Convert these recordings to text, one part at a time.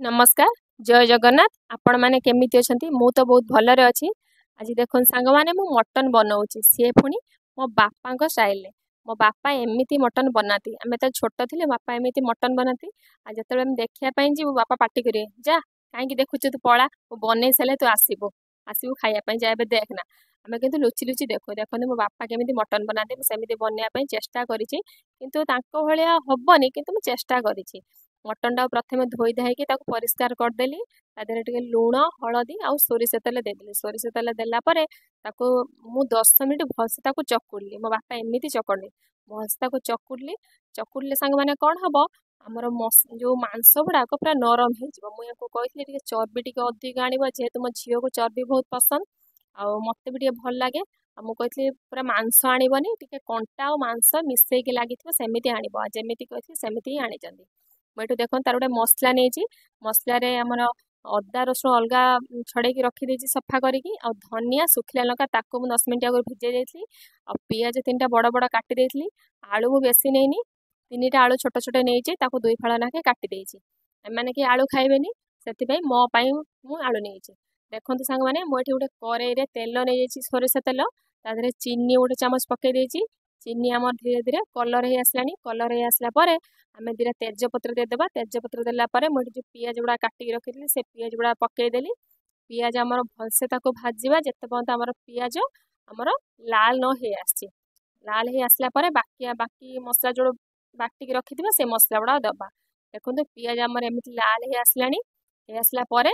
नमस्कार जय जगन्नाथ आपण मैंने केमिति अछंती मु तो बहुत भलरे अछि। आज देखो सांग माने मु मटन बनाऊची सी पुणी मो बापा स्टाइल मो बापा एमती मटन बनाती आम तो छोट थे बापा एमती मटन बनाती आ जो देखा जी बापा पार्टी करेंगे जा कहीं देखु तू पला बन सारे तू आसबू आसबू खायापी जा देखना आम कि लुचि लुचि देखो देखते मो बापा केमी मटन बनाते मुझे बनवाई चेष्टा करी हबनी कि चेष्टा करी मटन टा प्रथम धोई धाइकी परिष्कार करदेली टे लुण हलदी आ सोरिष तेल देदेली सोरिष तेल देलापर मु 10 मिनिट भलसे चकुड़ली मो बापा एमती चकड़े भलसे चकुड़ली चकुड़े सांग मैंने कौन हम आमर जो मांस गुड़ाक पूरा नरम हो कही चर्बी टी अधिक आण जेहेतु मो झील को चर्बी बहुत पसंद आ मत भी भल लगे मुझे पूरा मांस आणबनी टे कंटा और मांस मिसेक लगी सेमती आणब जमी कही सेमती ही आनी मुझे देख तार गोटे मसला नहीं मसलार आमर अदा रसुण अलग छड़े रखी सफा करके धनिया सुखिला लंका ताको 10 मिनिट आगे भिजे जाइली आ पियाज 3टा बड़ बड़ काटी देती आलू को बेसी नहीं 3टा आलू छोट छोट नहीं दुई फाड़ नाखे काटी एमाने कि आलू खाइबेनी से मो मु आलू नहीं देखो सांग मैंने मुझे गोटे कड़े तेल नहीं सोरिष तेल तादेह चीनी गोटे चामच पकई चीनी आम धीरे धीरे कलर हो आसला कलर हो आसला आम दीटा तेजपत्र देदेबा तेजपत्र देलापर मुझे जो पियाज गुड़ा काटिक रखी से पियाज गुड़ा पकईदेली पियाज आमर भलसे भाजवा जिते पर्यंत आमर पियाज आमर लाल न हो आसी लाल हो आसला बाकी बाकी मसला जो बाटिक रखी से मसला गुड़ा दबा देखो पियाज आमर एमती लाल हो आसला हो आसला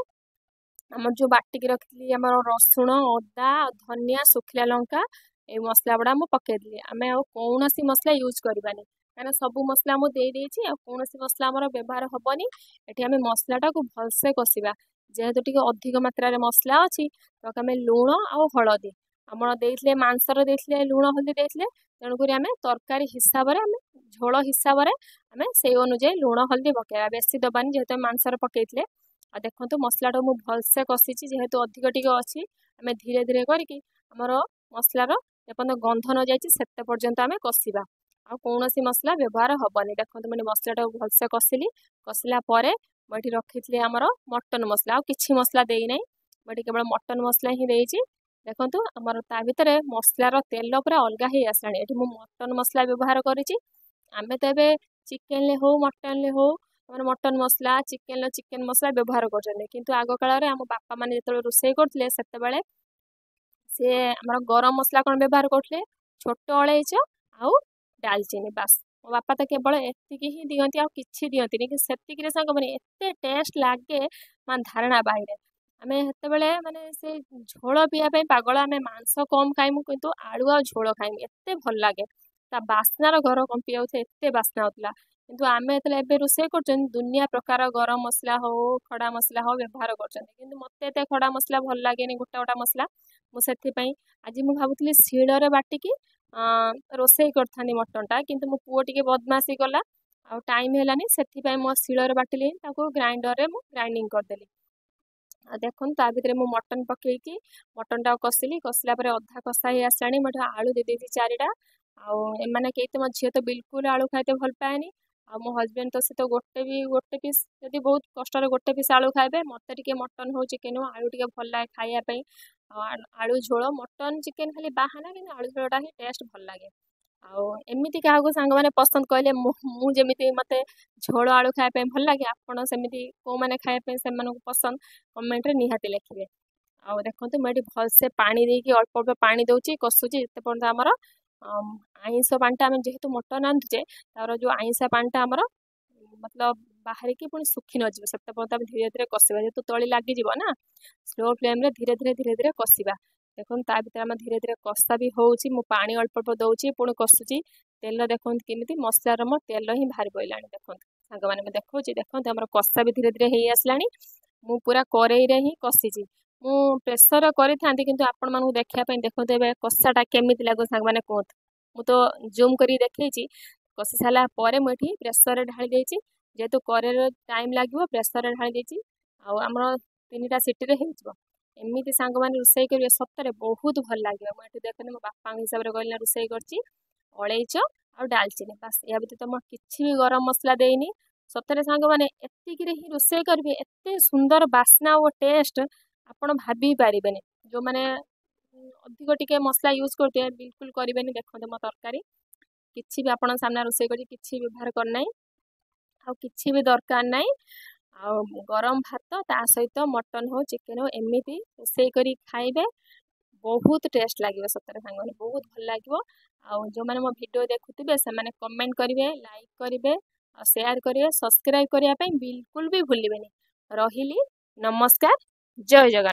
आमर जो बाटिक रखी आम रसुण अदा धनिया सुखिला लंका ये मसला गुड़ा मुझे पकईदेली आम कौन मसला यूज करवानी कहीं सब मसला मुझे कौन मसला आमर व्यवहार हेनी ये आम मसलाटा को भलसे कषा जेहेतु टी अधिक मात्रा मसला अच्छी तो आम लुण आ हलदी आम देते मांसर देते लुण हल्दी देते तेणुक आम तरकारी हिसाब से आम झोल हिसाब से आम से अनुजाई लुण हल्दी पकड़ा बेसी दबानी जेहेतु मांसर पकईले आ देखो मसलाटा मुझे भलसे कषी जेहेतु अधिक टी अच्छी आम धीरे धीरे करके आमर मसलार जेपर्यंत गंध न जाते पर्यंत आम कषा आ कौन मसला व्यवहार हेनी देखो मैंने मसलाटा भलसे कषिली कषिला मुझे रखी आमर मटन मसला आ कि मसला देना मुझे केवल मटन मसला ही देती देखो आमर ता भर मसलार तेल पूरा अलग हो आसला ये मटन मसला व्यवहार करें तो ये चिकेन हो मटन हो मटन मसला चिकेन मसला व्यवहार कर आग काल आम बापा मैंने जो रोसे करते सी आम गरम मसला कौन व्यवहार करते छोट अलैच आउ डालचीनी बास मो बापा तो केवल एति ही दिखती आउ कि दिखती कि से सांग मैंने एत टेस्ट लगे मान धारणा बाहर आम हेत मानने से झोल पीवाई पागल आम मांस कम खाइमु किंतु आलू आ झोल खाइमु एत भल लगे ता बास्नार घर कंपी जाऊे एत बास्ना होता किंतु आम जो रोसे कर दुनिया प्रकार गरम मसला हो खड़ा मसला हो व्यवहार कर मत खड़ा मसला भल लगे गोटा गोटा मसला मुझे आज मुझे भावुली शिଳରେ बाटिकी रोसे करथानी मटनटा किंतु मो पुओ टिके बदमाशी कला आ टाइम हेलानी से मो शिଳରେ बाटिली ग्राइंडर में ग्राइंडिंग करदेली देखो ता भर मु मटन पकईकी मटनटा कषिली कषिला अधा कषा ही आसला मुझे आलू दे 4टा आने कई तो मो झी तो बिल्कुल आलू खाते भल पाएनी आ मो हजबैंड तो से तो गोटे पीस जब बहुत कष्ट गोटे पीस आलू खाए मत टे मटन हो चिकेन हो आलू टे भल लगे खायापी आलू झोल मटन चिकेन खाली बाहाना कि आलू झोलटा ही टेस्ट भल लगे आमती क्या सांग मैंने पसंद कहले मुझे मत झोल आलू खायापी भल लगे आपड़ सेमती कौ मैंने खायापी से पसंद कमेंट निहाती लिखे आ देखो मुझे भलसे पानी देकी अल्प अल्प पानी दूसरी कषुची जिते पर्यंत आमर आइंस पानीटा आम जेहेतु मटन रांधुचे तार जो आइंसा पानीटा आमर मतलब बाहर की पुणी सुखी न से पर्यंत आम धीरे धीरे कषा जेहतु तली लग ना स्लो फ्लेम धीरे धीरे धीरे धीरे कषा देखो ता भर आम धीरे धीरे कषा भी होची मु पानी अल्प अल्प दूसरी पुणी कषुची तेल देखो केमी मसलार मो तेल ही बाहर पड़ा देखो सांग मैंने देखा देखते आम कषा भी धीरे धीरे हो आसला मु पूरा कड़े ही कषिची मु प्रेसर करी किंतु आपण मानू देखापी देखते ए कषाटा केमी लगे सांग मैंने कहते मु तो जूम कर देखी कषि सारापर मुझे प्रेसर ढाली देती जेहेतु कड़े टाइम लगे प्रेसर ढाली देती आमर 3टा सीटी एमती सांग मैंने रोसे करेंगे सतरे बहुत भल लगे मुझे देखते मो बापा हिसाब से कहना रोसे कर अलैच आ डालचीनी बास या व्यतीत तो कि भी गरम मसला देनी ସତରେ ସାଙ୍ଗମାନେ ଏତିକିରେ ହିଁ ରୋଷେଇ କରିବେ, ଏତେ ସୁନ୍ଦର ବାସ୍ନା ଓ ଟେଷ୍ଟ ଆପଣ ଭାବି ପାରିବେନି। ଯୋଉମାନେ ଅଧିକ ଟିକେ ମସଲା ୟୁଜ୍ କରୁଥିବେ ବିଲକୁଲ କରିବେନି। ଦେଖନ୍ତୁ ମୋ ତରକାରୀ କିଛି ବି ଆପଣଙ୍କ ସାମ୍ନା ରୋଷେଇ କରି କିଛି ବ୍ୟବହାର କରିନାହିଁ, ଆଉ କିଛି ବି ଦରକାର ନାହିଁ। ଆଉ ଗରମ ଭାତ ତା ସହିତ ମଟନ ହଉ ଚିକେନ ହଉ ଏମିତି ରୋଷେଇ କରି ଖାଇବେ, ବହୁତ ଟେଷ୍ଟ ଲାଗିବ। ସତରେ ସାଙ୍ଗମାନେ ବହୁତ ଭଲ ଲାଗିବ। ଆଉ ଯେଉଁମାନେ ମୋ ଭିଡ଼ିଓ ଦେଖୁଥିବେ ସେମାନେ କମେଣ୍ଟ କରିବେ, ଲାଇକ୍ କରିବେ, ଆଉ ସେୟାର କରିବେ, ସବସ୍କ୍ରାଇବ୍ କରିବା ପାଇଁ ବିଲକୁଲ ବି ଭୁଲିବେନି। ରହିଲି, ନମସ୍କାର, ଜୟ ଜଗନ୍ନାଥ।